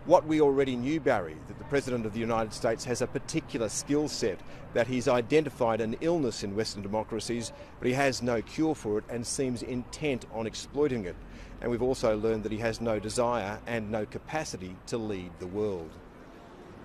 What we already knew, Barry, that the President of the United States has a particular skill set, that he's identified an illness in Western democracies, but he has no cure for it and seems intent on exploiting it. And we've also learned that he has no desire and no capacity to lead the world.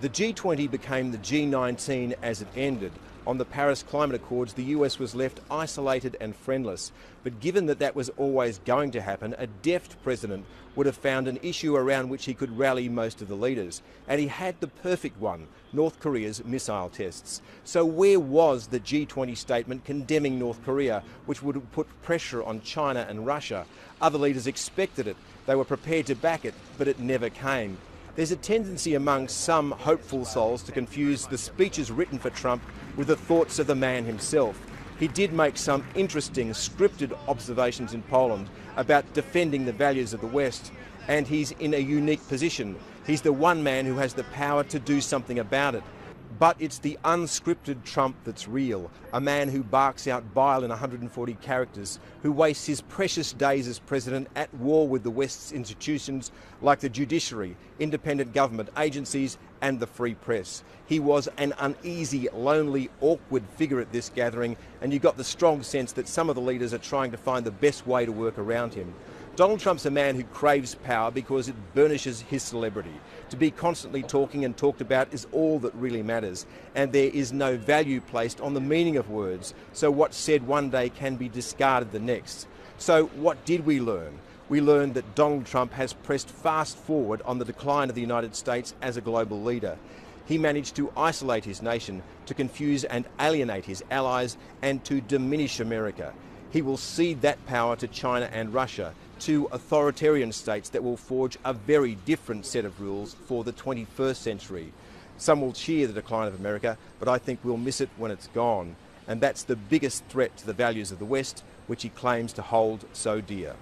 The G20 became the G19 as it ended. On the Paris Climate Accords, the US was left isolated and friendless. But given that that was always going to happen, a deft president would have found an issue around which he could rally most of the leaders. And he had the perfect one, North Korea's missile tests. So where was the G20 statement condemning North Korea, which would have put pressure on China and Russia? Other leaders expected it. They were prepared to back it, but it never came. There's a tendency among some hopeful souls to confuse the speeches written for Trump with the thoughts of the man himself. He did make some interesting scripted observations in Poland about defending the values of the West, and he's in a unique position. He's the one man who has the power to do something about it. But it's the unscripted Trump that's real, a man who barks out bile in 140 characters, who wastes his precious days as president at war with the West's institutions like the judiciary, independent government agencies and the free press. He was an uneasy, lonely, awkward figure at this gathering, and you got the strong sense that some of the leaders are trying to find the best way to work around him. Donald Trump's a man who craves power because it burnishes his celebrity. To be constantly talking and talked about is all that really matters, and there is no value placed on the meaning of words, so what's said one day can be discarded the next. So what did we learn? We learned that Donald Trump has pressed fast forward on the decline of the United States as a global leader. He managed to isolate his nation, to confuse and alienate his allies, and to diminish America. He will cede that power to China and Russia, two authoritarian states that will forge a very different set of rules for the 21st century. Some will cheer the decline of America, but I think we'll miss it when it's gone. And that's the biggest threat to the values of the West, which he claims to hold so dear.